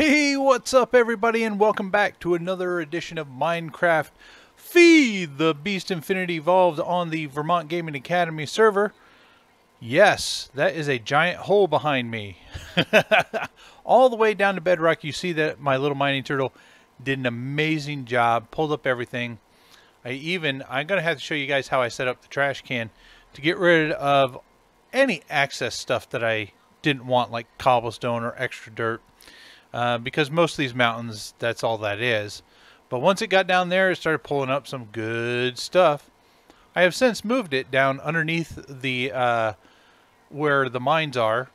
Hey, what's up everybody, and welcome back to another edition of Minecraft Feed the Beast Infinity Evolved on the Vermont Gaming Academy server. Yes, that is a giant hole behind me. All the way down to bedrock. You see that my little mining turtle did an amazing job, pulled up everything. I'm going to have to show you guys how I set up the trash can to get rid of any access stuff that I didn't want, like cobblestone or extra dirt. Because most of these mountains, that's all that is. But once it got down there, it started pulling up some good stuff. I have since moved it down underneath the where the mines are.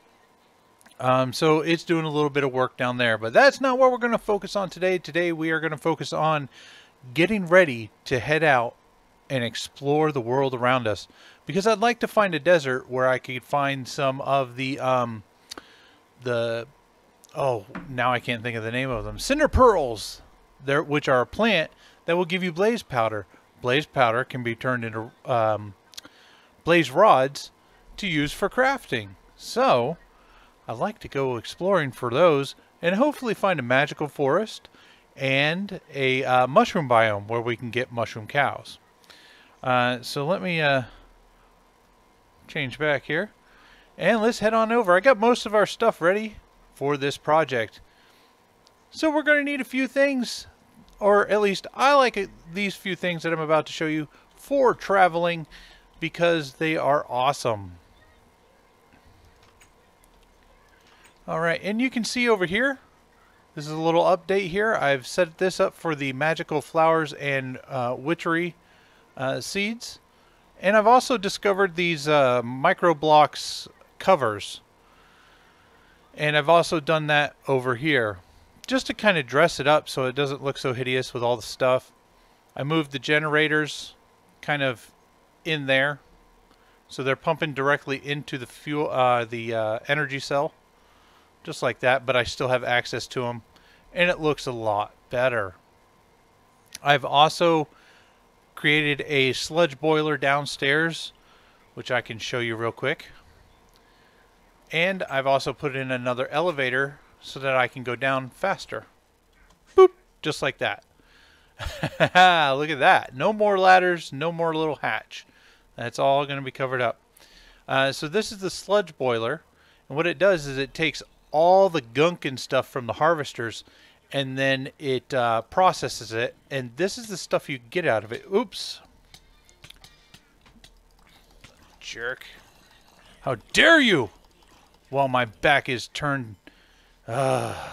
So it's doing a little bit of work down there. But that's not what we're going to focus on today. Today we are going to focus on getting ready to head out and explore the world around us. Because I'd like to find a desert where I could find some of the oh, now I can't think of the name of them. Cinder pearls, which are a plant that will give you blaze powder. Blaze powder can be turned into blaze rods to use for crafting. So, I'd like to go exploring for those and hopefully find a magical forest and a mushroom biome where we can get mushroom cows. So let me change back here and let's head on over. I got most of our stuff ready for this project. So we're going to need a few things, or at least I like these few things that I'm about to show you for traveling because they are awesome. Alright, and you can see over here, this is a little update here. I've set this up for the magical flowers and witchery seeds. And I've also discovered these micro blocks covers. And I've also done that over here just to kind of dress it up so it doesn't look so hideous with all the stuff. I moved the generators kind of in there so they're pumping directly into the fuel, energy cell, just like that, but I still have access to them and it looks a lot better. I've also created a sludge boiler downstairs, which I can show you real quick. And I've also put in another elevator so that I can go down faster. Boop! Just like that. Look at that. No more ladders, no more little hatch. That's all going to be covered up. So this is the sludge boiler. And what it does is it takes all the gunk and stuff from the harvesters and then it processes it. And this is the stuff you get out of it. Oops. Jerk. How dare you! While my back is turned. Alright.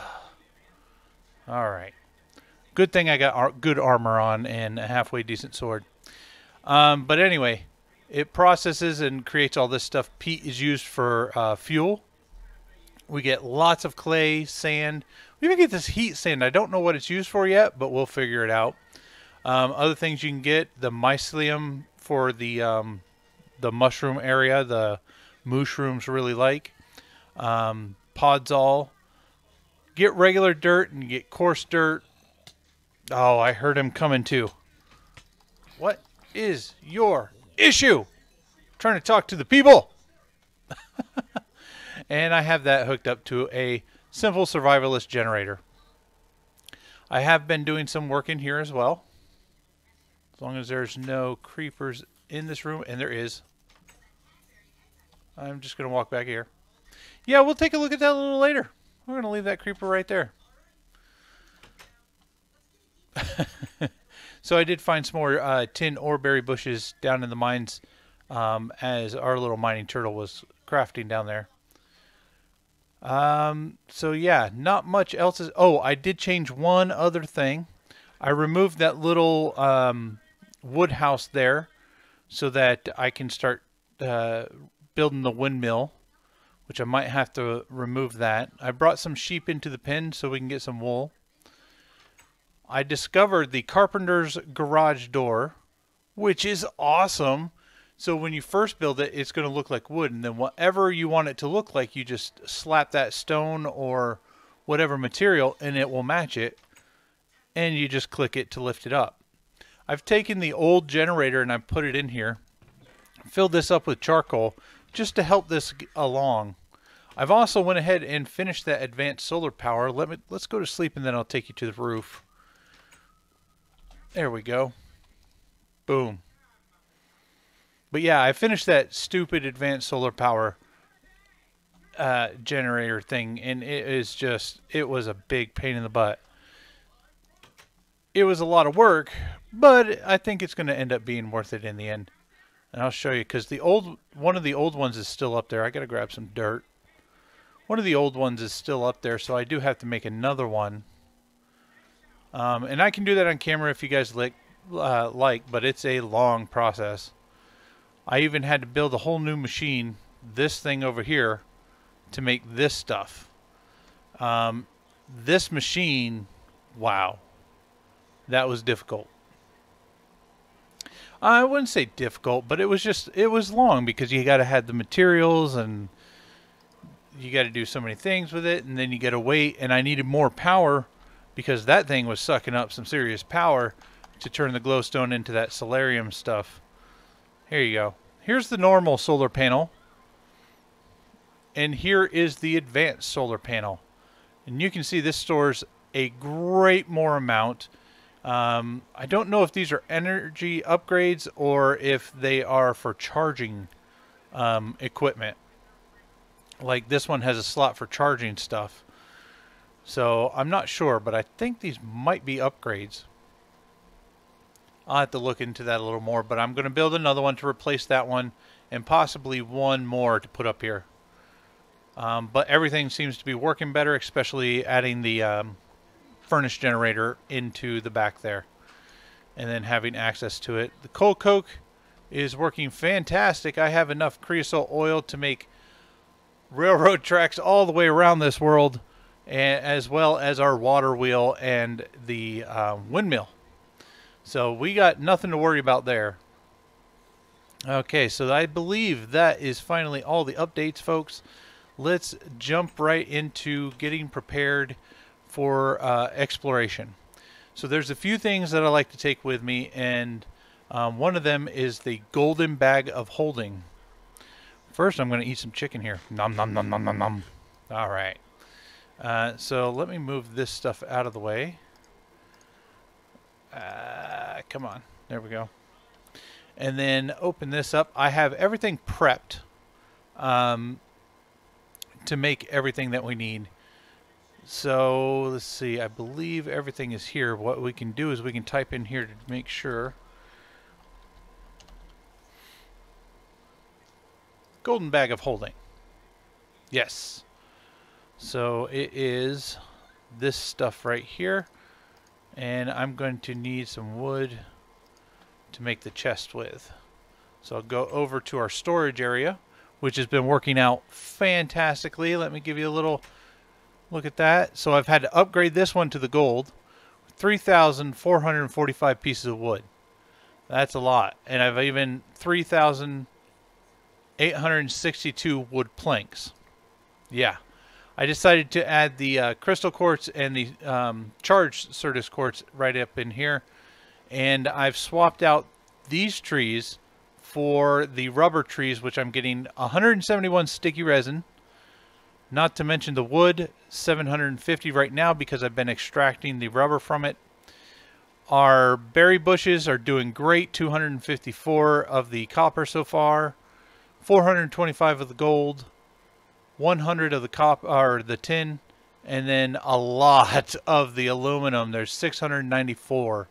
Good thing I got good armor on and a halfway decent sword. But anyway, it processes and creates all this stuff. Peat is used for fuel. We get lots of clay, sand. We even get this heat sand. I don't know what it's used for yet, but we'll figure it out. Other things you can get, the mycelium for the mushroom area, the mushrooms really like. Podzol. Get regular dirt and get coarse dirt. Oh, I heard him coming too. What is your issue? I'm trying to talk to the people. And I have that hooked up to a simple survivalist generator. I have been doing some work in here as well. As long as there's no creepers in this room, and there is. I'm just going to walk back here. Yeah, we'll take a look at that a little later. We're going to leave that creeper right there. So I did find some more tin oreberry bushes down in the mines as our little mining turtle was crafting down there. So yeah, not much else is... Oh, I did change one other thing. I removed that little wood house there so that I can start building the windmill, which I might have to remove that. I brought some sheep into the pen so we can get some wool. I discovered the carpenter's garage door, which is awesome. So when you first build it, it's going to look like wood, and then whatever you want it to look like, you just slap that stone or whatever material and it will match it, and you just click it to lift it up. I've taken the old generator and I've put it in here, filled this up with charcoal just to help this along. I've also went ahead and finished that advanced solar power. Let's go to sleep and then I'll take you to the roof. There we go. Boom. But yeah, I finished that stupid advanced solar power generator thing, and it was a big pain in the butt. It was a lot of work, but I think it's going to end up being worth it in the end. And I'll show you, because one of the old ones is still up there. I got to grab some dirt. One of the old ones is still up there, so I do have to make another one. And I can do that on camera if you guys like, but it's a long process. I even had to build a whole new machine, this thing over here, to make this stuff. This machine, wow, that was difficult. I wouldn't say difficult, but it was long because you got to have the materials and you got to do so many things with it, and then you got to wait, and I needed more power because that thing was sucking up some serious power to turn the glowstone into that solarium stuff. Here you go. Here's the normal solar panel. And here is the advanced solar panel. And you can see this stores a great more amount. I don't know if these are energy upgrades or if they are for charging equipment. Like this one has a slot for charging stuff. So I'm not sure, but I think these might be upgrades. I'll have to look into that a little more, but I'm going to build another one to replace that one and possibly one more to put up here. But everything seems to be working better, especially adding the furnace generator into the back there and then having access to it. The coal coke is working fantastic. I have enough creosote oil to make railroad tracks all the way around this world, and as well as our water wheel and the windmill. So we got nothing to worry about there. Okay, so I believe that is finally all the updates, folks. Let's jump right into getting prepared for exploration. So there's a few things that I like to take with me, and one of them is the golden bag of holding. First, I'm going to eat some chicken here. Nom nom nom nom nom nom. All right. So let me move this stuff out of the way. Come on. There we go. And then open this up. I have everything prepped to make everything that we need. So let's see. I believe everything is here. What we can do is we can type in here to make sure. Golden bag of holding. Yes. So it is this stuff right here. And I'm going to need some wood to make the chest with. So I'll go over to our storage area, which has been working out fantastically. Let me give you a little look at that. So I've had to upgrade this one to the gold. 3,445 pieces of wood. That's a lot. And I've even 3,862 wood planks. Yeah. I decided to add the crystal quartz and the charged Certus quartz right up in here. And I've swapped out these trees for the rubber trees, which I'm getting 171 sticky resin. Not to mention the wood, 750 right now because I've been extracting the rubber from it. Our berry bushes are doing great, 254 of the copper so far, 425 of the gold, 100 of the copper or the tin, and then a lot of the aluminum. There's 694,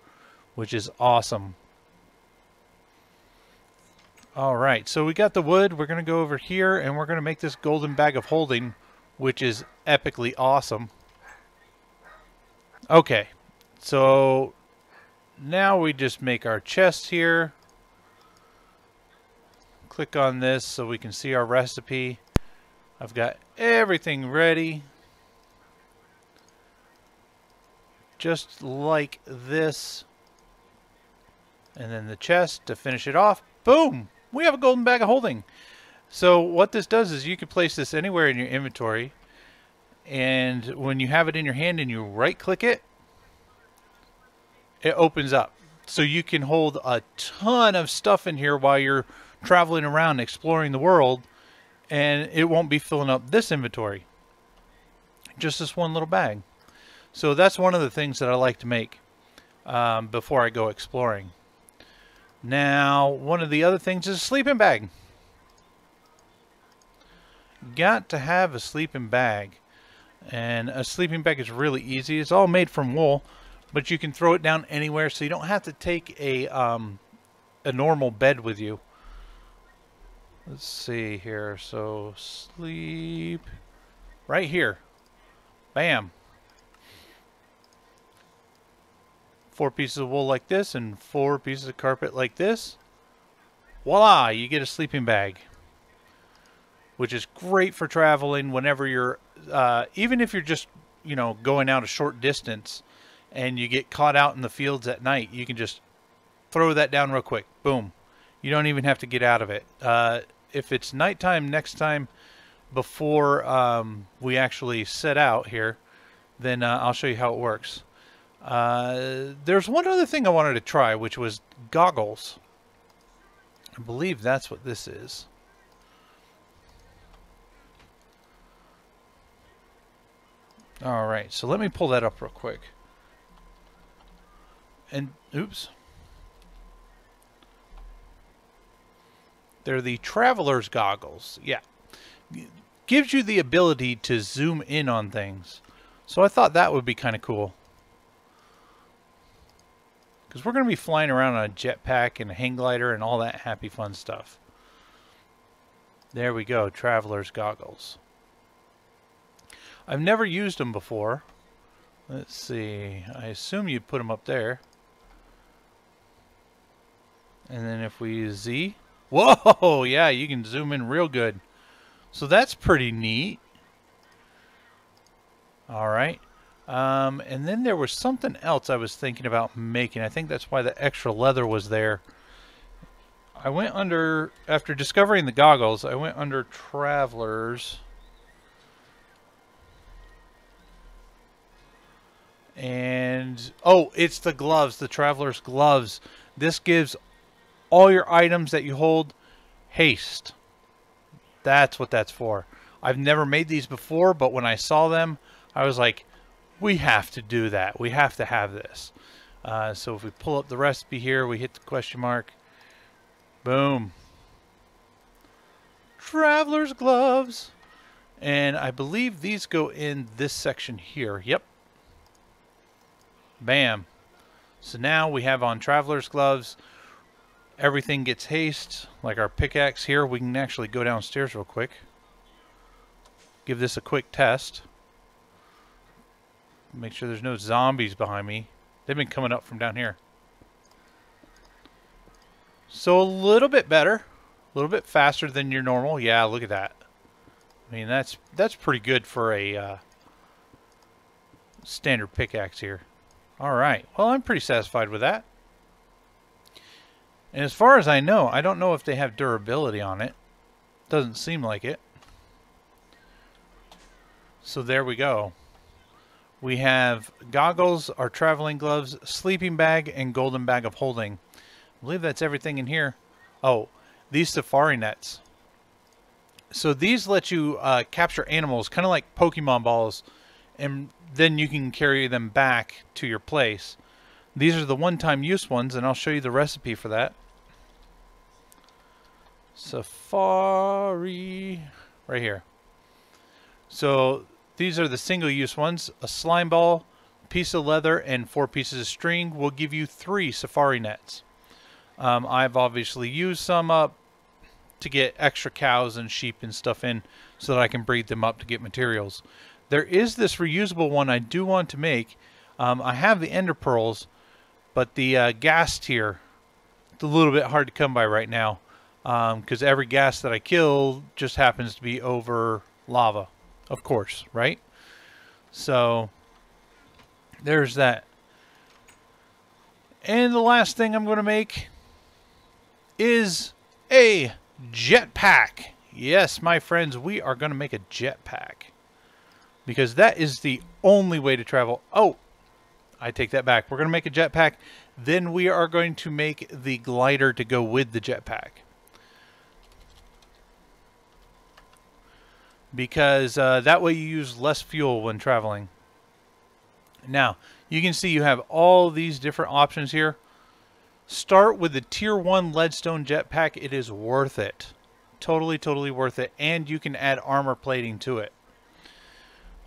which is awesome. All right, so we got the wood. We're going to go over here and we're going to make this golden bag of holding, which is epically awesome. Okay, so now we just make our chest here. Click on this so we can see our recipe. I've got everything ready. Just like this. And then the chest to finish it off. Boom! We have a golden bag of holding. So what this does is you can place this anywhere in your inventory. And when you have it in your hand and you right click it, it opens up. So you can hold a ton of stuff in here while you're traveling around exploring the world. and it won't be filling up this inventory. Just this one little bag. So that's one of the things that I like to make before I go exploring. Now, one of the other things is a sleeping bag. Got to have a sleeping bag. And a sleeping bag is really easy. It's all made from wool, but you can throw it down anywhere, so you don't have to take a normal bed with you. Let's see here. So sleep right here. Bam. 4 pieces of wool like this and 4 pieces of carpet like this. Voila, you get a sleeping bag, which is great for traveling whenever you're, even if you're just, you know, going out a short distance and you get caught out in the fields at night, you can just throw that down real quick. Boom. You don't even have to get out of it. If it's nighttime next time before we actually set out here, then I'll show you how it works. There's one other thing I wanted to try, which was goggles. I believe that's what this is. Alright, so let me pull that up real quick. And, oops. They're the traveler's goggles. Yeah. Gives you the ability to zoom in on things. So I thought that would be kind of cool. Because we're going to be flying around on a jetpack and a hang glider and all that happy fun stuff. There we go, traveler's goggles. I've never used them before. Let's see. I assume you'd put them up there. And then if we use Z. Whoa! Yeah, you can zoom in real good. So that's pretty neat. Alright. And then there was something else I was thinking about making. I think that's why the extra leather was there. I went under, after discovering the goggles, I went under travelers. And, oh, it's the gloves, the traveler's gloves. This gives all your items that you hold haste. That's what that's for. I've never made these before, but when I saw them, I was like, we have to do that. We have to have this. So if we pull up the recipe here, we hit the question mark. Boom. Traveler's gloves. And I believe these go in this section here. Yep. Bam. So now we have on traveler's gloves. Everything gets haste, like our pickaxe here. We can actually go downstairs real quick. Give this a quick test. Make sure there's no zombies behind me. They've been coming up from down here. So a little bit better. A little bit faster than your normal. Yeah, look at that. I mean, that's pretty good for a standard pickaxe here. Alright. Well, I'm pretty satisfied with that. And as far as I don't know if they have durability on it. Doesn't seem like it. So there we go. We have goggles, our traveling gloves, sleeping bag, and golden bag of holding. I believe that's everything in here. Oh, these safari nets. So these let you capture animals, kind of like Pokemon balls, and then you can carry them back to your place. These are the one-time use ones, and I'll show you the recipe for that. Safari, right here. So these are the single-use ones. A slime ball, piece of leather, and 4 pieces of string will give you 3 safari nets. I've obviously used some up to get extra cows and sheep and stuff in so that I can breed them up to get materials. There is this reusable one I do want to make. I have the ender pearls, but the gas tier, it's a little bit hard to come by right now because every gas that I kill just happens to be over lava, of course, right? So there's that. And the last thing I'm going to make is a jetpack. Yes, my friends, we are going to make a jetpack because that is the only way to travel. Oh, I take that back. We're going to make a jetpack. Then we are going to make the glider to go with the jetpack. because that way you use less fuel when traveling. Now, you can see you have all these different options here. Start with the Tier 1 Leadstone jetpack. It is worth it. Totally, totally worth it. And you can add armor plating to it.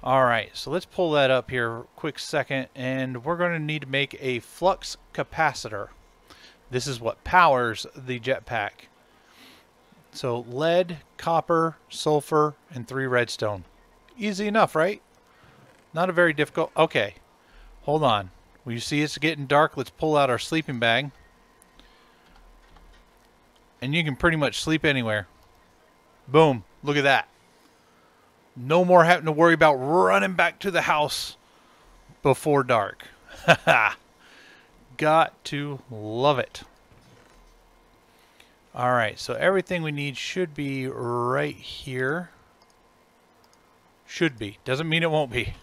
Alright, so let's pull that up here a quick second. And we're going to need to make a flux capacitor. This is what powers the jetpack. So lead, copper, sulfur, and 3 redstone. Easy enough, right? Not a very difficult... Okay, hold on. Well, you see it's getting dark. Let's pull out our sleeping bag. And you can pretty much sleep anywhere. Boom. Look at that. No more having to worry about running back to the house before dark. Got to love it. Alright, so everything we need should be right here. Should be. Doesn't mean it won't be.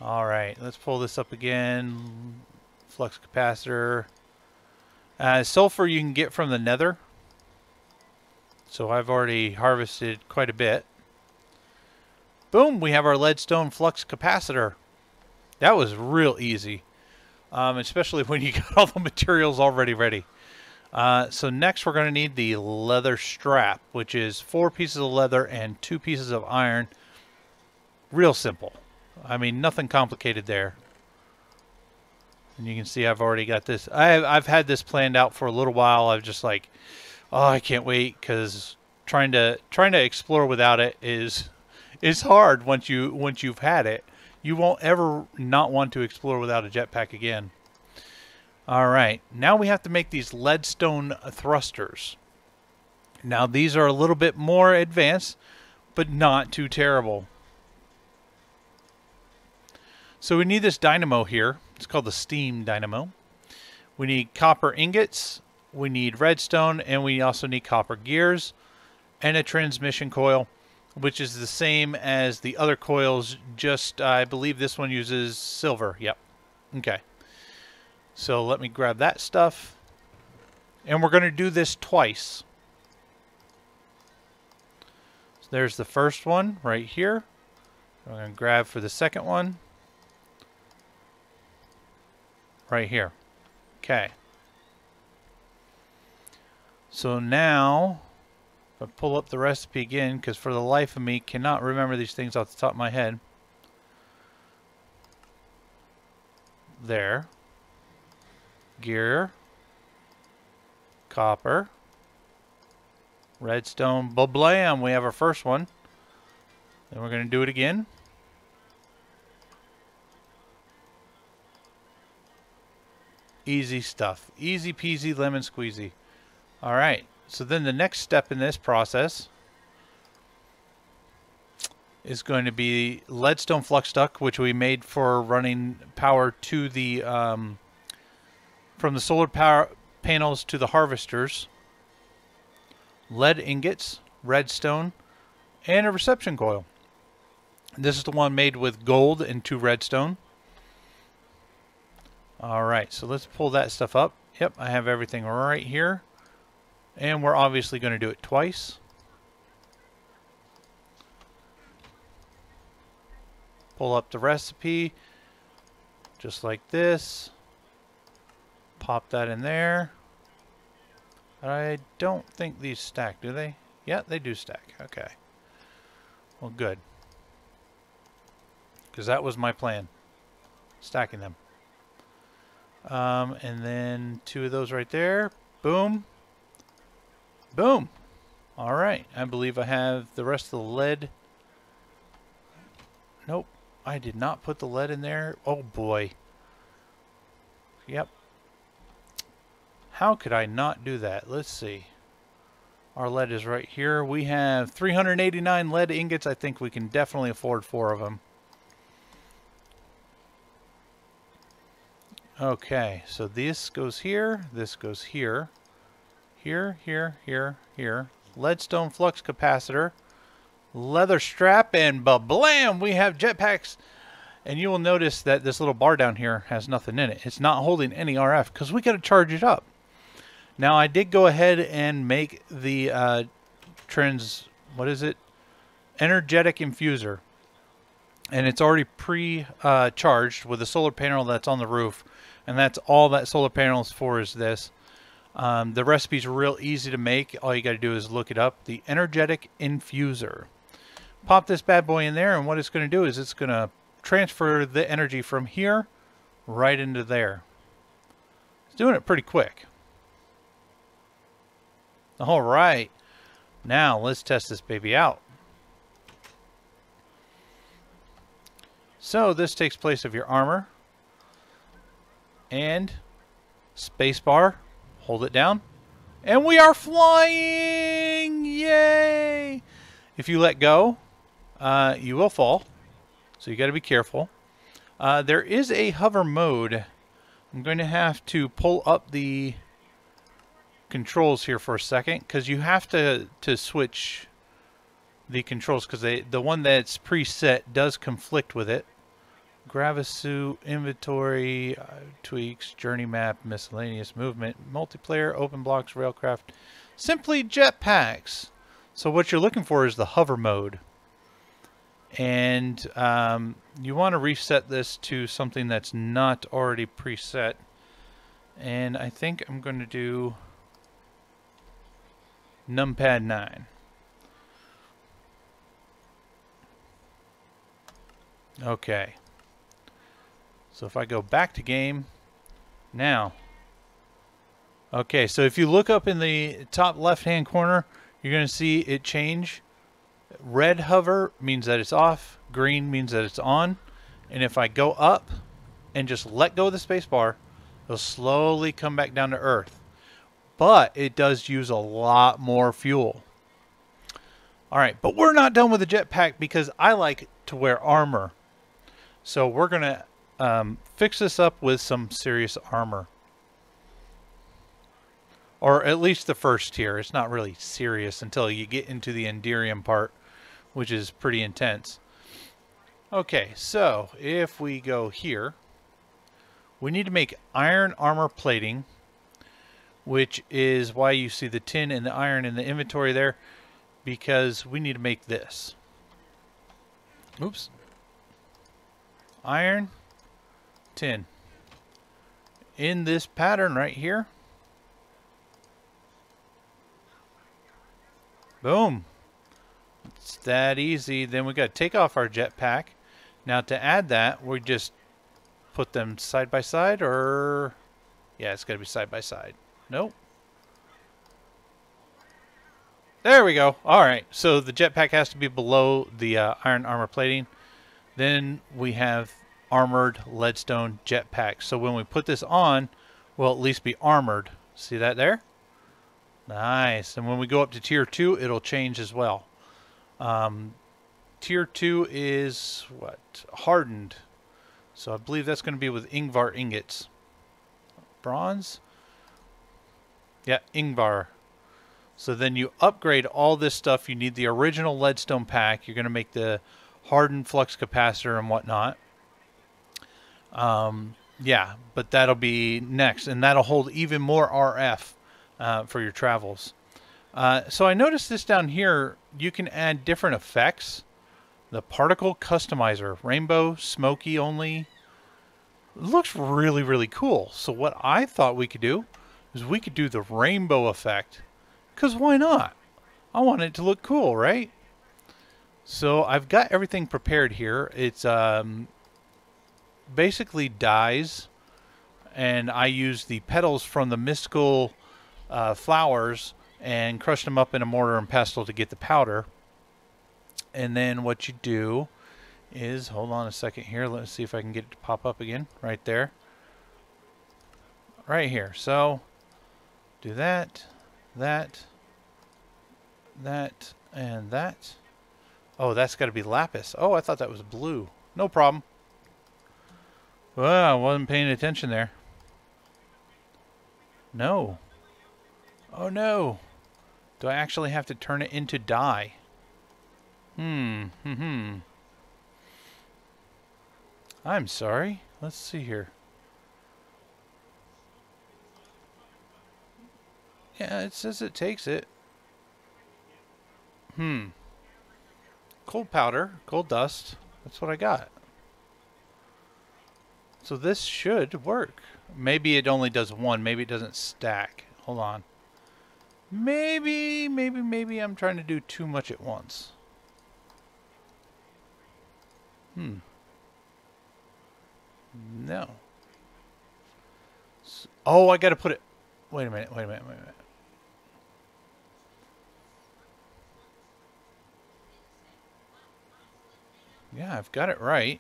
Alright, let's pull this up again. Flux capacitor. Sulfur you can get from the nether. So I've already harvested quite a bit. Boom, we have our leadstone flux capacitor. That was real easy. Especially when you got all the materials already ready. So next we're going to need the leather strap, which is 4 pieces of leather and 2 pieces of iron. Real simple. I mean, nothing complicated there. And you can see I've already got this. I've had this planned out for a little while. I've just like, oh, I can't wait, because trying to explore without it is hard. Once you've had it, you won't ever not want to explore without a jetpack again. All right, now we have to make these leadstone thrusters. Now these are a little bit more advanced, but not too terrible. So we need this dynamo here. It's called the steam dynamo. We need copper ingots, we need redstone, and we also need copper gears and a transmission coil, which is the same as the other coils, just I believe this one uses silver. Yep. Okay. So let me grab that stuff. And we're going to do this twice. So there's the first one right here. I'm going to grab for the second one. Right here. Okay. So now, if I pull up the recipe again, because for the life of me, cannot remember these things off the top of my head. There. Gear. Copper. Redstone. Ba-blam! We have our first one. Then we're going to do it again. Easy stuff. Easy peasy lemon squeezy. Alright, so then the next step in this process is going to be leadstone flux duct, which we made for running power to the from the solar power panels to the harvesters. Lead ingots, redstone, and a reception coil. This is the one made with gold and 2 redstone. Alright, so let's pull that stuff up. Yep, I have everything right here. And we're obviously going to do it twice. Pull up the recipe. Just like this. Pop that in there. I don't think these stack, do they? Yeah, they do stack. Okay. Well, good. Because that was my plan. Stacking them. And then 2 of those right there. Boom. Boom. Alright. I believe I have the rest of the lead. Nope. I did not put the lead in there. Oh boy. Yep. How could I not do that? Let's see. Our lead is right here. We have 389 lead ingots. I think we can definitely afford 4 of them. Okay, so this goes here, this goes here, here, here, here, here. Leadstone flux capacitor, leather strap, and ba-blam! We have jetpacks. And you will notice that this little bar down here has nothing in it. It's not holding any RF because we got to charge it up. Now I did go ahead and make the what is it? energetic infuser. And it's already pre-charged with a solar panel that's on the roof. And that's all that solar panel is for, is this. The recipe's real easy to make. All you got to do is look it up. The energetic infuser. Pop this bad boy in there, and what it's going to do is it's going to transfer the energy from here right into there. It's doing it pretty quick. All right. Now let's test this baby out. So this takes place of your armor. And spacebar. Hold it down. And we are flying! Yay! If you let go, you will fall. So you got to be careful. There is a hover mode. I'm going to have to pull up the controls here for a second, because you have to switch the controls, because the one that's preset does conflict with it. Gravisuit, inventory, tweaks, journey map, miscellaneous movement, multiplayer, open blocks, railcraft, simply jetpacks. So what you're looking for is the hover mode. And you want to reset this to something that's not already preset. And I think I'm going to do numpad 9. Okay. So if I go back to game now. Okay, so if you look up in the top left hand corner, you're going to see it change. Red hover means that it's off. Green means that it's on. And if I go up and just let go of the space bar, it'll slowly come back down to earth. But it does use a lot more fuel. Alright, but we're not done with the jetpack, because I like to wear armor. So we're going to fix this up with some serious armor. Or at least the first tier. It's not really serious until you get into the Enderium part, which is pretty intense. Okay, so if we go here, we need to make iron armor plating, which is why you see the tin and the iron in the inventory there, because we need to make this. Oops. Iron, tin. In this pattern right here. Boom. It's that easy. Then we got to take off our jetpack. Now to add that, we just put them side by side, or yeah, it's got to be side by side. Nope. There we go. All right. So the jetpack has to be below the iron armor plating. Then we have armored leadstone jetpack. So when we put this on, we'll at least be armored. See that there? Nice. And when we go up to tier 2, it'll change as well. Tier 2 is what? Hardened. So I believe that's going to be with Ingvar ingots. Bronze? Yeah, Ingvar. So then you upgrade all this stuff. You need the original leadstone pack. You're going to make the hardened flux capacitor and whatnot. Yeah, but that'll be next. And that'll hold even more RF for your travels. So I noticed this down here. You can add different effects. The particle customizer. Rainbow, smoky only. It looks really, really cool. So what I thought we could do is we could do the rainbow effect. Because why not? I want it to look cool, right? So I've got everything prepared here. It's basically dyes. And I use the petals from the mystical flowers and crushed them up in a mortar and pestle to get the powder. And then what you do is, hold on a second here, let's see if I can get it to pop up again, right there. Right here. So do that, that, and that. Oh, that's got to be lapis. Oh, I thought that was blue. No problem. Well, I wasn't paying attention there. No. Oh no. Do I actually have to turn it into dye? I'm sorry. Let's see here. Yeah, it says it takes it. coal powder, coal dust. That's what I got. So this should work. Maybe it only does one. Maybe it doesn't stack. Hold on. Maybe I'm trying to do too much at once. No. Oh, I gotta put it... Wait a minute. Yeah, I've got it right.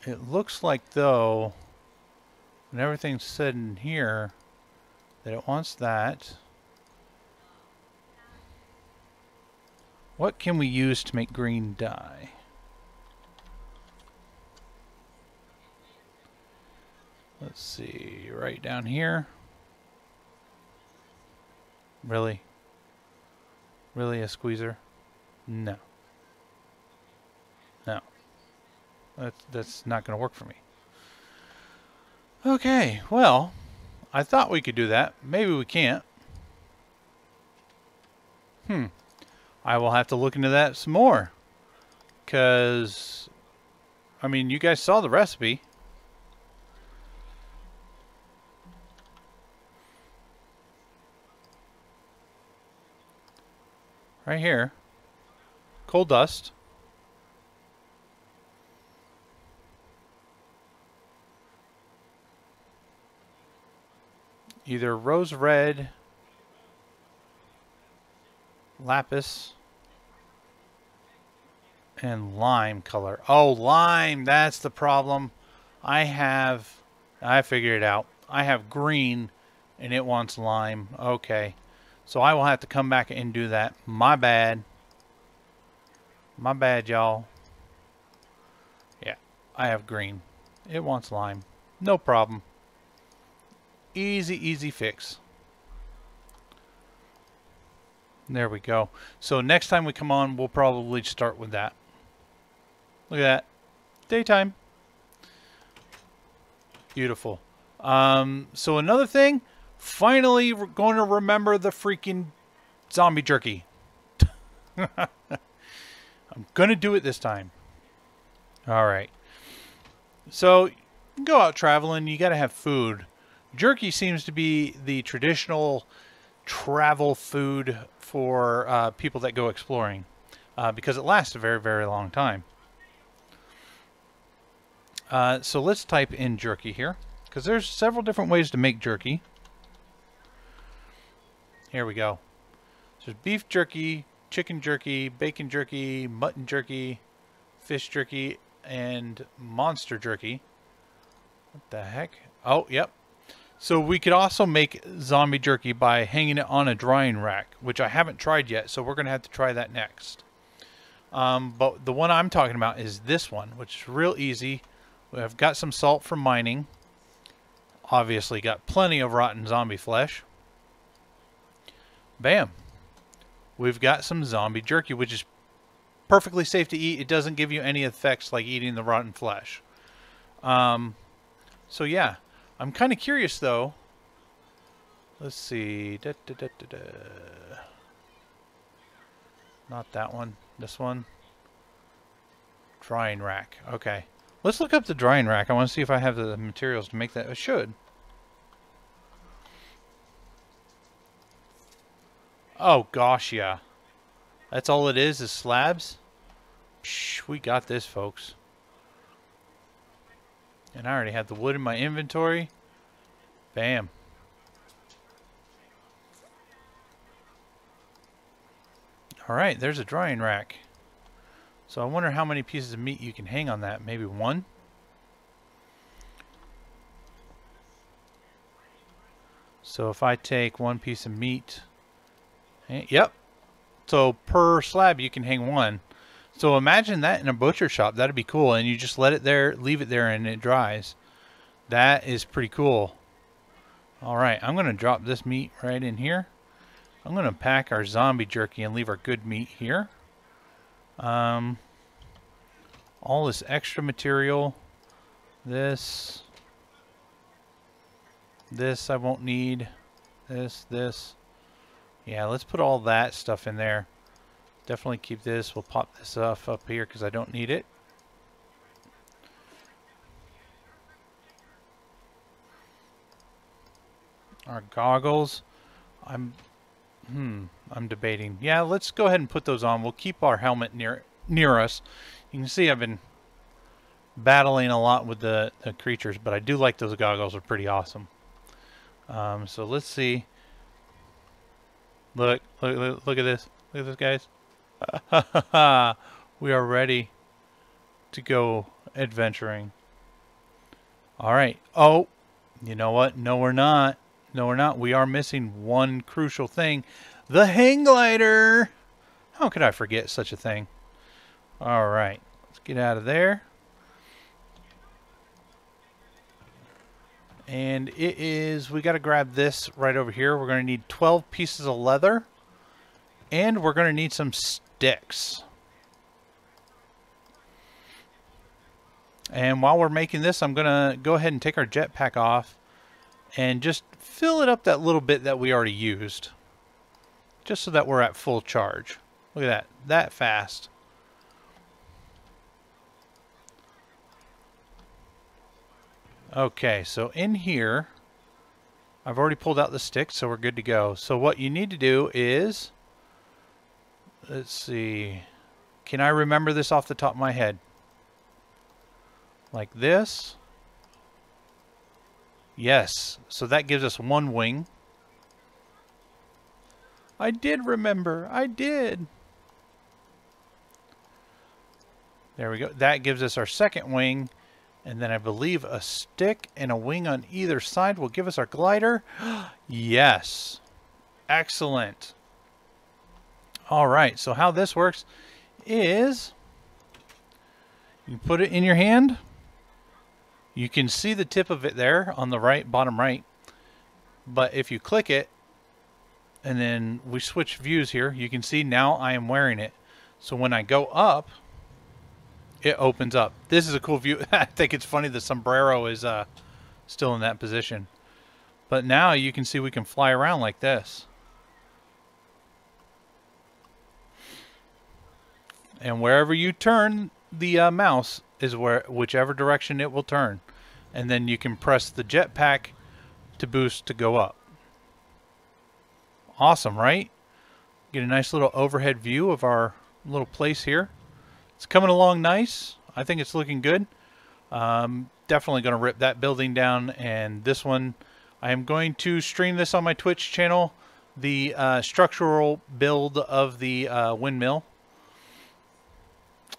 It looks like, though, when everything's said in here, that it wants that. What can we use to make green dye? Let's see, right down here. Really? Really a squeezer? No. No. That's not going to work for me. Okay, well, I thought we could do that. Maybe we can't. I will have to look into that some more. Because, I mean, you guys saw the recipe. Right here. Coal dust. Either rose red, lapis, and lime color. Oh, lime, that's the problem. I figured it out. I have green and it wants lime. Okay. So I will have to come back and do that. My bad. My bad, y'all. Yeah, I have green. It wants lime. No problem. Easy fix. There we go. So next time we come on, we'll probably start with that. Look at that. Daytime. Beautiful. So another thing, finally we're going to remember the freaking zombie jerky. I'm going to do it this time. All right. So you go out traveling, you got to have food. Jerky seems to be the traditional travel food for people that go exploring because it lasts a very long time. So let's type in jerky here because there's several different ways to make jerky. Here we go. So there's beef jerky, chicken jerky, bacon jerky, mutton jerky, fish jerky, and monster jerky. What the heck? Oh, yep. So we could also make zombie jerky by hanging it on a drying rack, which I haven't tried yet, so we're going to have to try that next. But the one I'm talking about is this one, which is real easy. We've got some salt from mining. Obviously got plenty of rotten zombie flesh. Bam. We've got some zombie jerky, which is perfectly safe to eat. It doesn't give you any effects like eating the rotten flesh. So yeah. I'm kind of curious, though. Let's see. Not that one. This one. Drying rack. Okay. Let's look up the drying rack. I want to see if I have the materials to make that. I should. Oh, gosh, yeah. That's all it is slabs? Shh, we got this, folks. And I already have the wood in my inventory. Bam. Alright, there's a drying rack. So I wonder how many pieces of meat you can hang on that. Maybe one? So if I take one piece of meat... Yep. So per slab you can hang one. So imagine that in a butcher shop. That'd be cool. And you just let it there, leave it there, and it dries. That is pretty cool. Alright, I'm going to drop this meat right in here. I'm going to pack our zombie jerky and leave our good meat here. All this extra material. This I won't need. this. Yeah, let's put all that stuff in there. Definitely keep this. We'll pop this stuff up here because I don't need it. Our goggles. I'm debating. Yeah, let's go ahead and put those on. We'll keep our helmet near us. You can see I've been battling a lot with the creatures, but I do like those goggles. They're pretty awesome. So let's see. Look at this. Look at this, guys. We are ready to go adventuring. All right. Oh, you know what? No, we're not. No, we're not. We are missing one crucial thing. The hang glider. How could I forget such a thing? All right. Let's get out of there. And it is, we got to grab this right over here. We're going to need 12 pieces of leather. And we're going to need some sticks. And while we're making this, I'm going to go ahead and take our jetpack off and just fill it up that little bit that we already used. Just so that we're at full charge. Look at that fast. Okay, so in here, I've already pulled out the sticks, so we're good to go. So what you need to do is, let's see, can I remember this off the top of my head? Like this. Yes, so that gives us one wing. I did remember, I did. There we go. That gives us our second wing. And then I believe a stick and a wing on either side will give us our glider. Yes. Excellent. All right. So how this works is you put it in your hand. You can see the tip of it there on the right, bottom right. But if you click it and then we switch views here, you can see now I am wearing it. So when I go up, it opens up. This is a cool view. I think it's funny the sombrero is still in that position. But now you can see we can fly around like this. And wherever you turn the mouse is whichever direction it will turn. And then you can press the jetpack to boost to go up. Awesome, right? Get a nice little overhead view of our little place here. It's coming along nice. I think it's looking good. Definitely going to rip that building down. And this one, I am going to stream this on my Twitch channel. The structural build of the windmill.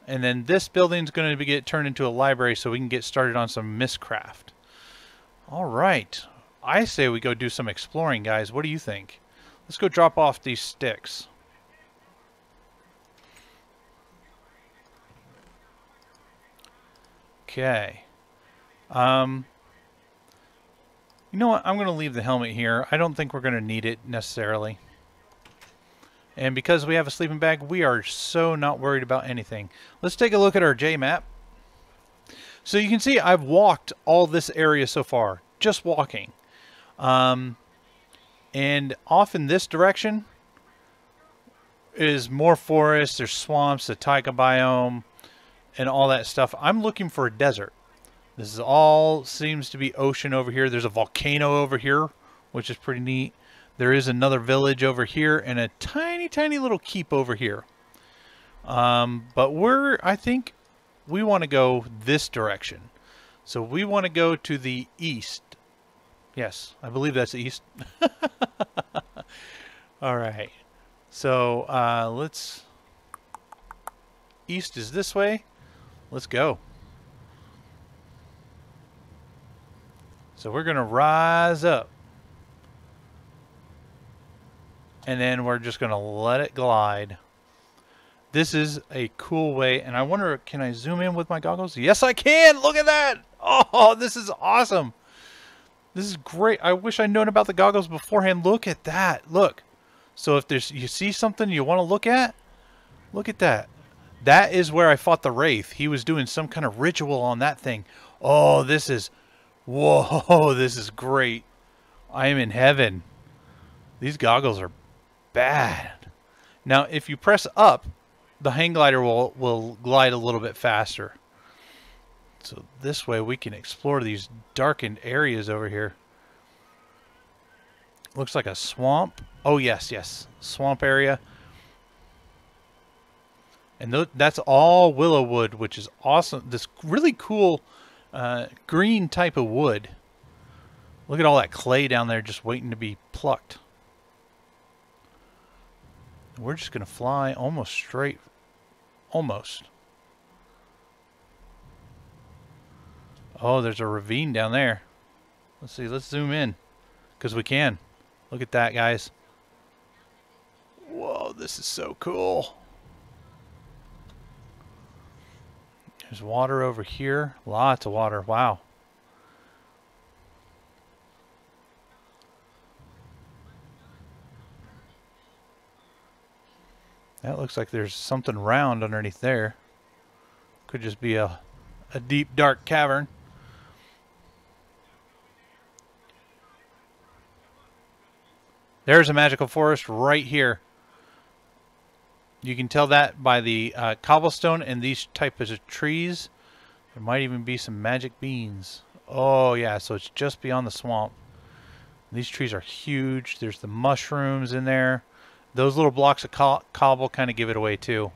And then this building is going to get turned into a library so we can get started on some Mistcraft. All right. I say we go do some exploring, guys. What do you think? Let's go drop off these sticks. Okay. You know what? I'm going to leave the helmet here. I don't think we're going to need it necessarily. And because we have a sleeping bag, we are so not worried about anything. Let's take a look at our J map. So you can see I've walked all this area so far. Just walking. And off in this direction is more forest. There's swamps, the taiga biome, and all that stuff. I'm looking for a desert. This is all seems to be ocean over here. There's a volcano over here, which is pretty neat. There is another village over here and a tiny, tiny little keep over here. But I think we want to go this direction. So we want to go to the east. Yes, I believe that's east. All right. So let's... East is this way. Let's go. So we're going to rise up. And then we're just going to let it glide. This is a cool way. And I wonder, can I zoom in with my goggles? Yes, I can. Look at that. Oh, this is awesome. This is great. I wish I'd known about the goggles beforehand. Look at that. Look. So if you see something you want to look at that. That is where I fought the Wraith. He was doing some kind of ritual on that thing. Oh, this is... Whoa, this is great. I am in heaven. These goggles are bad. Now, if you press up, the hang glider will glide a little bit faster. So this way we can explore these darkened areas over here. Looks like a swamp. Oh, yes, yes. Swamp area. And that's all willow wood, which is awesome. This really cool green type of wood. Look at all that clay down there just waiting to be plucked. We're just going to fly almost straight. Almost. Oh, there's a ravine down there. Let's see. Let's zoom in. Because we can. Look at that, guys. Whoa, this is so cool. There's water over here. Lots of water. Wow. That looks like there's something round underneath there. Could just be a deep, dark cavern. There's a magical forest right here. You can tell that by the cobblestone and these types of trees. There might even be some magic beans. Oh yeah, so it's just beyond the swamp. These trees are huge. There's the mushrooms in there. Those little blocks of cobble kind of give it away too.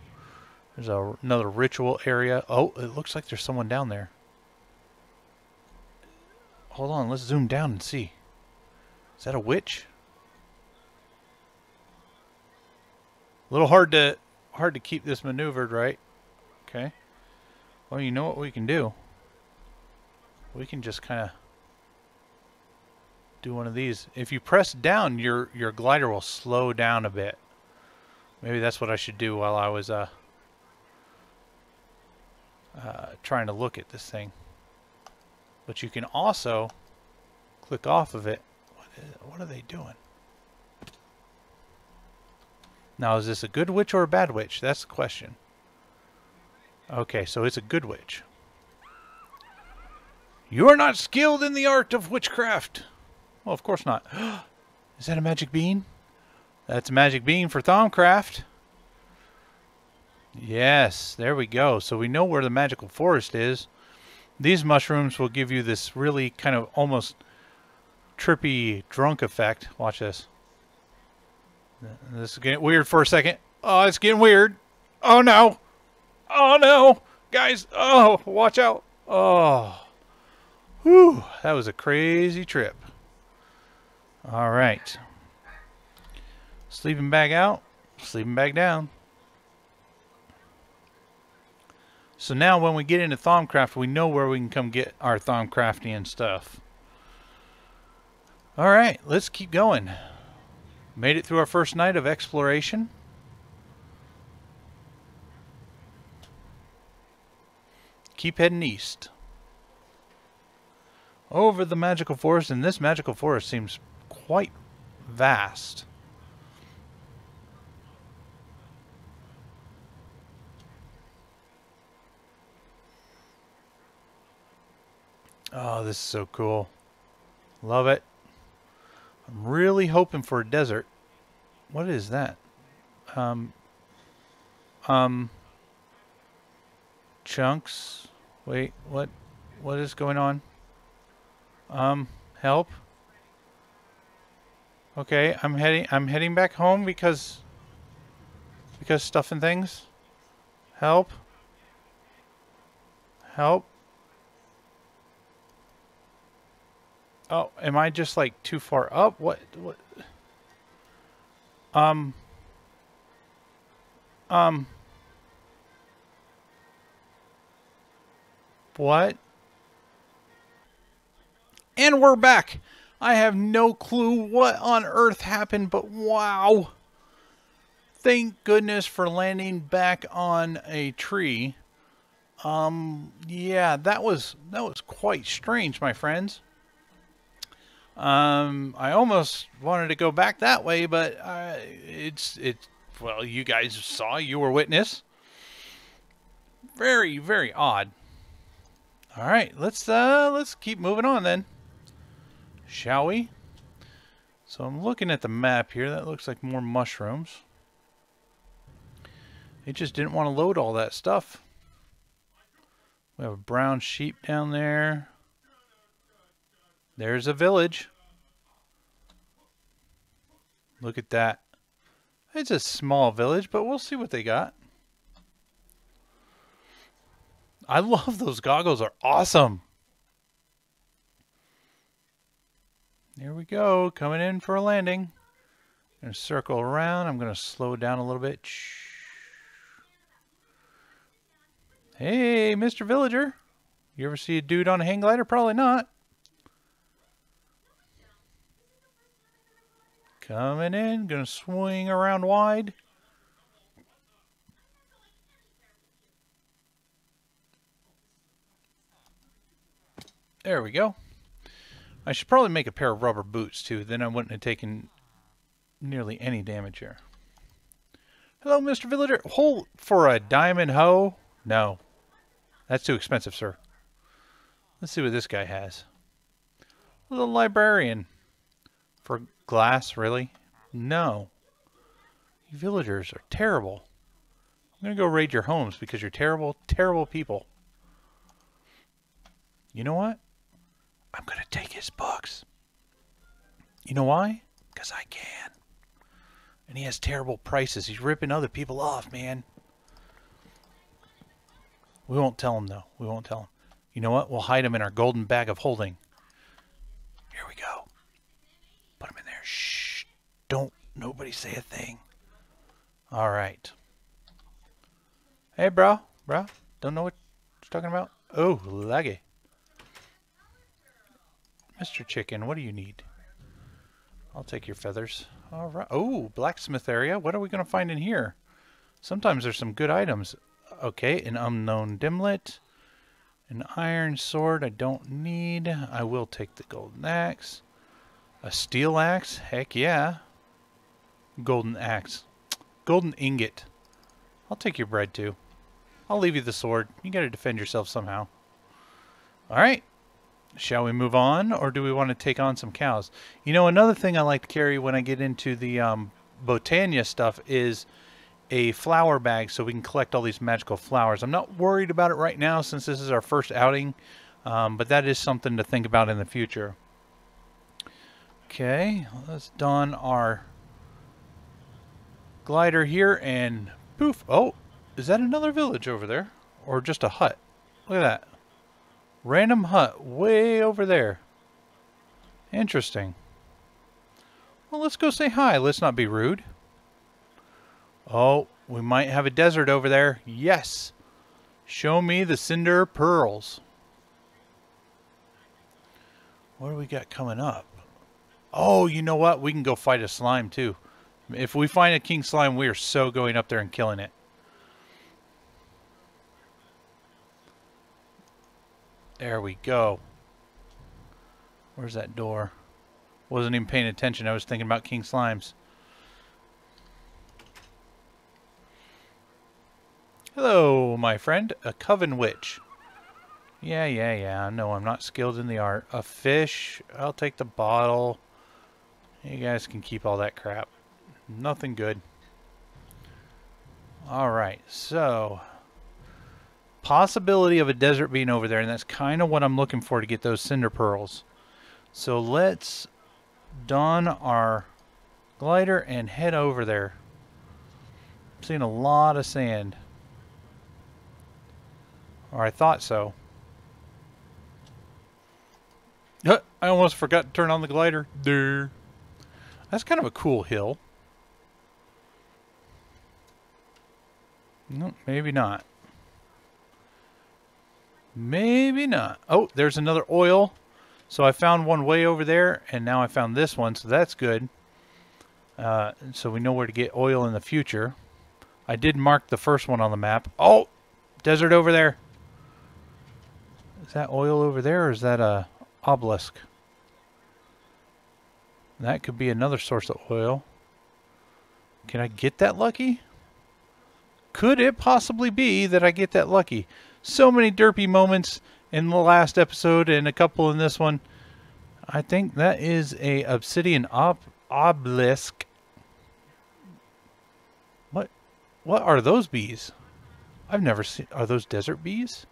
There's another ritual area. Oh, it looks like there's someone down there. Hold on, let's zoom down and see. Is that a witch? A little hard to keep this maneuvered, right? Okay. Well, you know what we can do? We can just kind of do one of these. If you press down, your glider will slow down a bit. Maybe that's what I should do while I was trying to look at this thing. But you can also click off of it. What are they doing? Now, is this a good witch or a bad witch? That's the question. Okay, so it's a good witch. You are not skilled in the art of witchcraft. Well, of course not. Is that a magic bean? That's a magic bean for Thaumcraft. Yes, there we go. So we know where the magical forest is. These mushrooms will give you this really kind of almost trippy drunk effect. Watch this. This is getting weird for a second. Oh, it's getting weird. Oh, no. Oh, no. Guys, oh, watch out. Oh. Whew, that was a crazy trip. All right. Sleeping bag out. Sleeping bag down. So now when we get into Thaumcraft, we know where we can come get our Thaumcraftian stuff. All right, let's keep going. Made it through our first night of exploration. Keep heading east. Over the magical forest, and this magical forest seems quite vast. Oh, this is so cool. Love it. I'm really hoping for a desert. What is that? Chunks. Wait, what is going on? Help. Okay, I'm heading back home because stuff and things. Help. Help. Oh, am I just like too far up? What? What? And we're back. I have no clue what on earth happened, but wow. Thank goodness for landing back on a tree. Yeah, that was quite strange, my friends. I almost wanted to go back that way, but well, you guys saw, you were witness. Very, very odd. All right, let's keep moving on then. Shall we? So I'm looking at the map here. That looks like more mushrooms. It just didn't want to load all that stuff. We have a brown sheep down there. There's a village. Look at that. It's a small village, but we'll see what they got. I love those goggles. Are awesome. Here we go. Coming in for a landing. Going to circle around. I'm going to slow down a little bit. Shh. Hey, Mr. Villager. You ever see a dude on a hang glider? Probably not. Coming in. Going to swing around wide. There we go. I should probably make a pair of rubber boots too. Then I wouldn't have taken nearly any damage here. Hello, Mr. Villager. Hole for a diamond hoe? No. That's too expensive, sir. Let's see what this guy has. A little librarian. For glass, really? No. You villagers are terrible. I'm going to go raid your homes because you're terrible, terrible people. You know what? I'm going to take his books. You know why? Because I can. And he has terrible prices. He's ripping other people off, man. We won't tell him, though. We won't tell him. You know what? We'll hide him in our golden bag of holding. Here we go. Put him in there. Shh. Don't nobody say a thing. All right. Hey, bro. Bro. Don't know what you're talking about? Oh, laggy. Mr. Chicken, what do you need? I'll take your feathers. All right. Oh, blacksmith area. What are we going to find in here? Sometimes there's some good items. Okay, an unknown dimlet. An iron sword I don't need. I will take the golden axe. A steel axe? Heck yeah. Golden axe. Golden ingot. I'll take your bread too. I'll leave you the sword. You got to defend yourself somehow. All right. Shall we move on, or do we want to take on some cows? You know, another thing I like to carry when I get into the Botania stuff is a flower bag so we can collect all these magical flowers. I'm not worried about it right now since this is our first outing, but that is something to think about in the future. Okay, let's don our glider here and poof. Oh, is that another village over there? Or just a hut? Look at that. Random hut way over there. Interesting. Well, let's go say hi. Let's not be rude. Oh, we might have a desert over there. Yes. Show me the cinder pearls. What do we got coming up? Oh, you know what? We can go fight a slime too. If we find a king slime, we are so going up there and killing it. There we go. Where's that door? Wasn't even paying attention. I was thinking about king slimes. Hello, my friend. A coven witch. Yeah. No, I'm not skilled in the art. A fish. I'll take the bottle. You guys can keep all that crap. Nothing good. Alright, so possibility of a desert being over there, and that's kind of what I'm looking for to get those cinder pearls. So let's don our glider and head over there. I'm seeing a lot of sand. Or I thought so. I almost forgot to turn on the glider. There. That's kind of a cool hill. No, maybe not. Maybe not. Oh, there's another oil. So I found one way over there, and now I found this one, so that's good. So we know where to get oil in the future. I did mark the first one on the map. Oh, desert over there. Is that oil over there, or is that a obelisk? That could be another source of oil. Can I get that lucky? Could it possibly be that I get that lucky? So many derpy moments in the last episode and a couple in this one. I think that is a obsidian obelisk. What are those bees? I've never seen... Are those desert bees?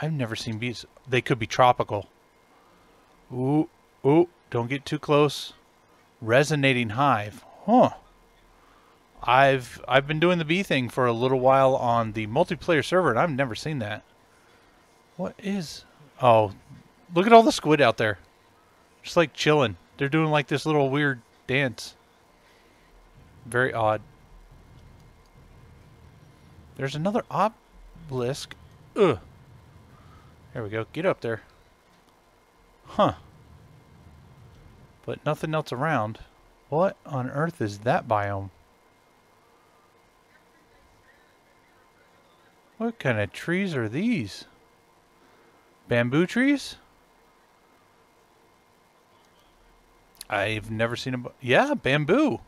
I've never seen bees. They could be tropical. Ooh, ooh, don't get too close. Resonating hive. Huh. I've been doing the bee thing for a little while on the multiplayer server, and I've never seen that. What is... Oh, look at all the squid out there. Just like chilling. They're doing like this little weird dance. Very odd. There's another obelisk. Ugh. There we go. Get up there. Huh. But nothing else around. What on earth is that biome? What kind of trees are these? Bamboo trees? I've never seen a... Yeah, bamboo.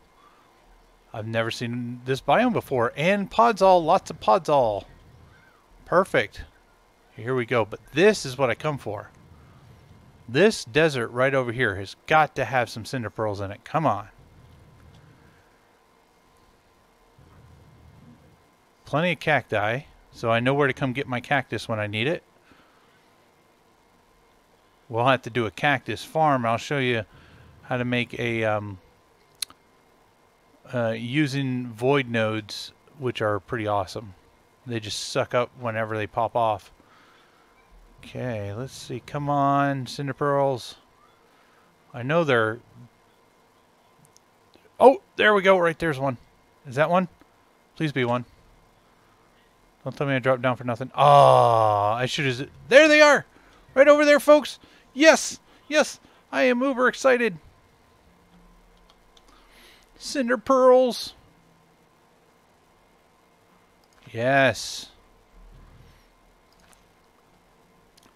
I've never seen this biome before. And podzol, lots of podzol. Perfect. Here we go. But this is what I come for. This desert right over here has got to have some cinder pearls in it. Come on. Plenty of cacti. So I know where to come get my cactus when I need it. We'll have to do a cactus farm. I'll show you how to make a... using void nodes, which are pretty awesome. They just suck up whenever they pop off. Okay, let's see. Come on, cinder pearls. I know they're... Oh, there we go. Right there's one. Is that one? Please be one. Don't tell me I dropped down for nothing. Ah, I should have... There they are! Right over there, folks! Yes! Yes! I am uber excited! Cinder pearls! Yes!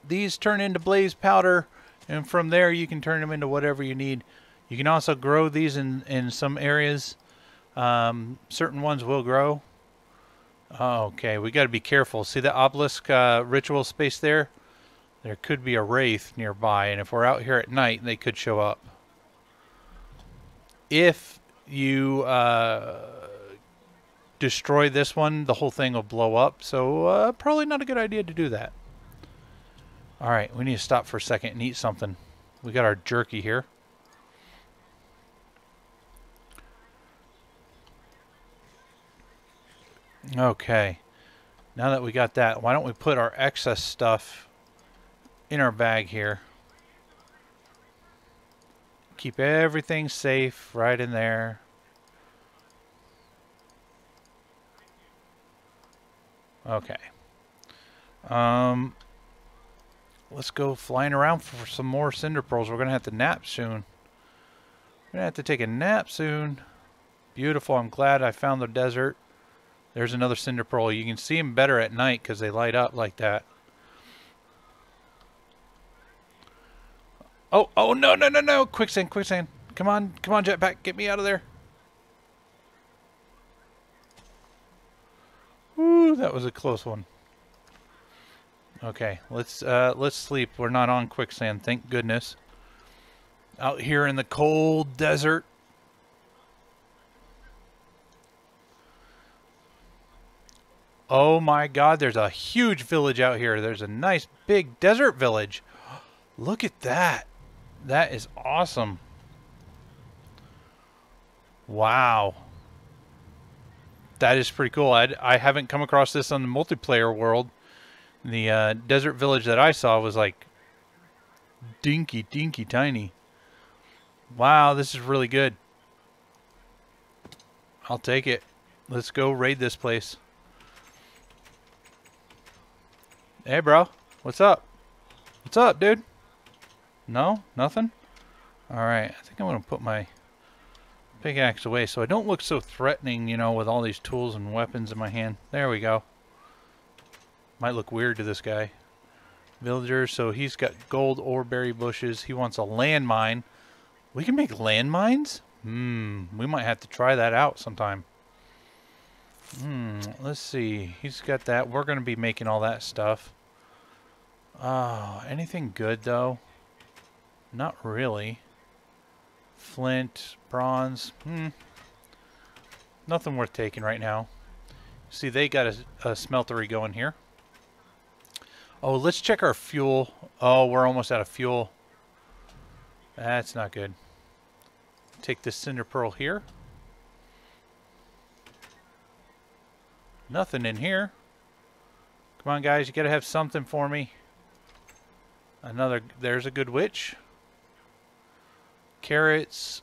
These turn into blaze powder, and from there you can turn them into whatever you need. You can also grow these in some areas. Certain ones will grow. Okay, we got to be careful. See the obelisk ritual space there? There could be a wraith nearby, and if we're out here at night, they could show up. If you destroy this one, the whole thing will blow up, so probably not a good idea to do that. Alright, we need to stop for a second and eat something. We got our jerky here. Okay, now that we got that, why don't we put our excess stuff in our bag here. Keep everything safe right in there. Okay. Let's go flying around for some more cinder pearls. We're going to have to nap soon. We're going to have to take a nap soon. Beautiful. I'm glad I found the desert. There's another cinder pearl. You can see them better at night because they light up like that. Oh, oh, no, no, no, no. Quicksand, quicksand. Come on, jetpack. Get me out of there. Woo, that was a close one. Okay, let's sleep. We're not on quicksand, thank goodness. Out here in the cold desert. Oh my God, there's a huge village out here. There's a nice big desert village. Look at that. That is awesome. Wow. That is pretty cool. I haven't come across this on the multiplayer world. The desert village that I saw was like dinky tiny. Wow, this is really good. I'll take it. Let's go raid this place. Hey, bro. What's up? What's up, dude? No? Nothing? Alright, I think I'm going to put my pickaxe away so I don't look so threatening, you know, with all these tools and weapons in my hand. There we go. Might look weird to this guy. Villager, so he's got gold ore berry bushes. He wants a landmine. We can make landmines? We might have to try that out sometime. Let's see. He's got that. We're going to be making all that stuff. Oh, anything good though? Not really. Flint, bronze. Nothing worth taking right now. See, they got a smeltery going here. Oh, let's check our fuel. Oh, we're almost out of fuel. That's not good. Take this cinder pearl here. Nothing in here. Come on, guys. You got to have something for me. Another. There's a good witch. Carrots.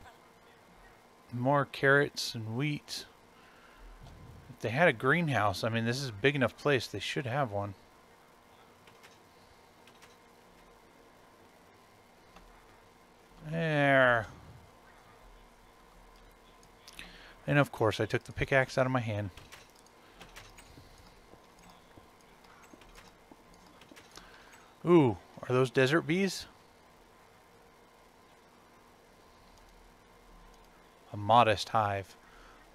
More carrots and wheat. If they had a greenhouse, I mean, this is a big enough place. They should have one. There. And of course, I took the pickaxe out of my hand. Ooh, are those desert bees? A modest hive.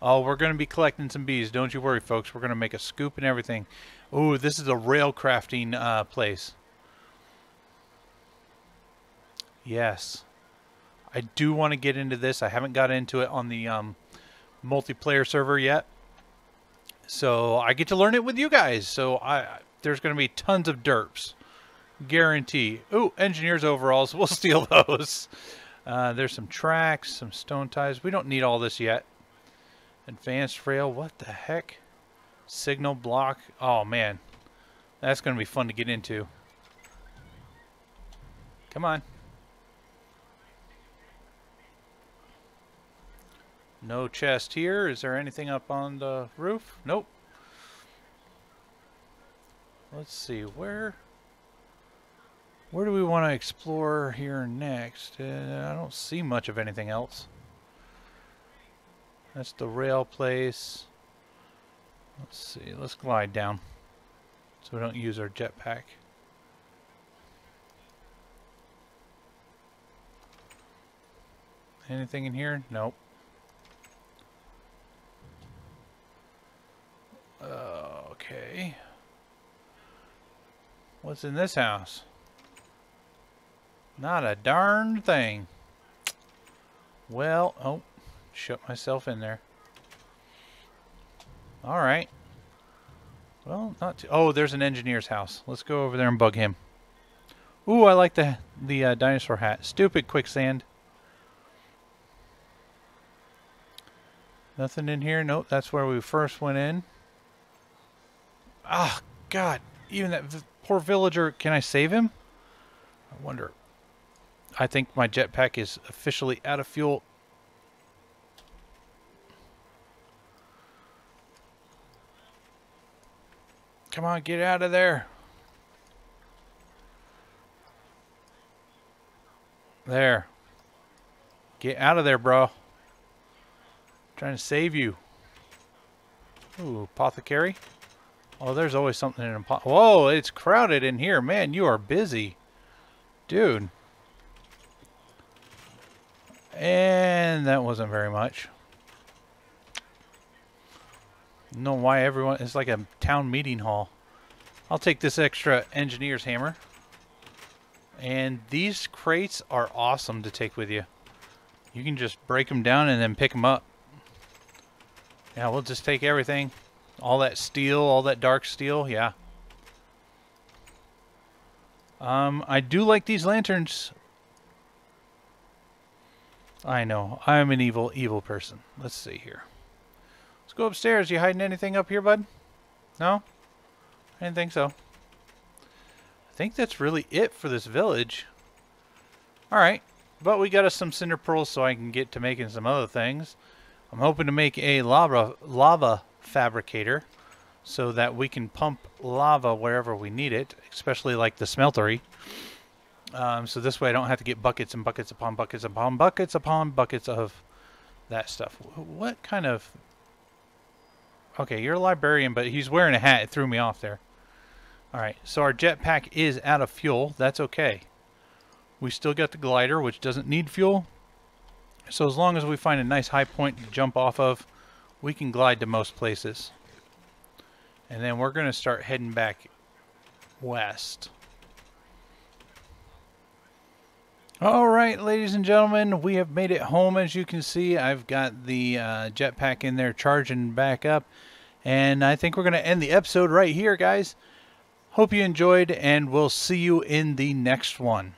Oh, we're going to be collecting some bees. Don't you worry, folks. We're going to make a scoop and everything. Ooh, this is a rail crafting place. Yes. I do want to get into this. I haven't got into it on the multiplayer server yet. So I get to learn it with you guys. So there's going to be tons of derps. Guarantee. Ooh, engineer's overalls. We'll steal those. There's some tracks, some stone ties. We don't need all this yet. Advanced rail. What the heck? Signal block. Oh, man. That's going to be fun to get into. Come on. No chest here. Is there anything up on the roof? Nope. Let's see. Where do we want to explore here next? I don't see much of anything else. That's the rail place. Let's see. Let's glide down so we don't use our jetpack. Anything in here? Nope. Okay. What's in this house? Not a darn thing. Well, oh, shut myself in there. All right. Well, not too. Oh, there's an engineer's house. Let's go over there and bug him. Ooh, I like the dinosaur hat. Stupid quicksand. Nothing in here. Nope, that's where we first went in. Ah, God. Even that poor villager. Can I save him? I wonder. I think my jetpack is officially out of fuel. Come on, get out of there. There. Get out of there, bro. I'm trying to save you. Ooh, apothecary. Oh, there's always something in a pot. Whoa, it's crowded in here. Man, you are busy. Dude. And that wasn't very much. I don't know why everyone... It's like a town meeting hall. I'll take this extra engineer's hammer. And these crates are awesome to take with you. You can just break them down and then pick them up. Yeah, we'll just take everything. All that steel, all that dark steel, yeah. I do like these lanterns. I know. I'm an evil person. Let's see here. Let's go upstairs. You hiding anything up here, bud? No? I didn't think so. I think that's really it for this village. Alright. But we got us some cinder pearls so I can get to making some other things. I'm hoping to make a lava fabricator so that we can pump lava wherever we need it, especially like the smeltery. So this way I don't have to get buckets and buckets upon buckets upon buckets upon buckets of that stuff. What kind of... Okay, you're a librarian, but he's wearing a hat. It threw me off there. Alright, so our jetpack is out of fuel. That's okay. We still got the glider, which doesn't need fuel. So as long as we find a nice high point to jump off of, we can glide to most places. And then we're going to start heading back west. All right, ladies and gentlemen, we have made it home. As you can see, I've got the jetpack in there charging back up. And I think we're going to end the episode right here, guys. Hope you enjoyed, and we'll see you in the next one.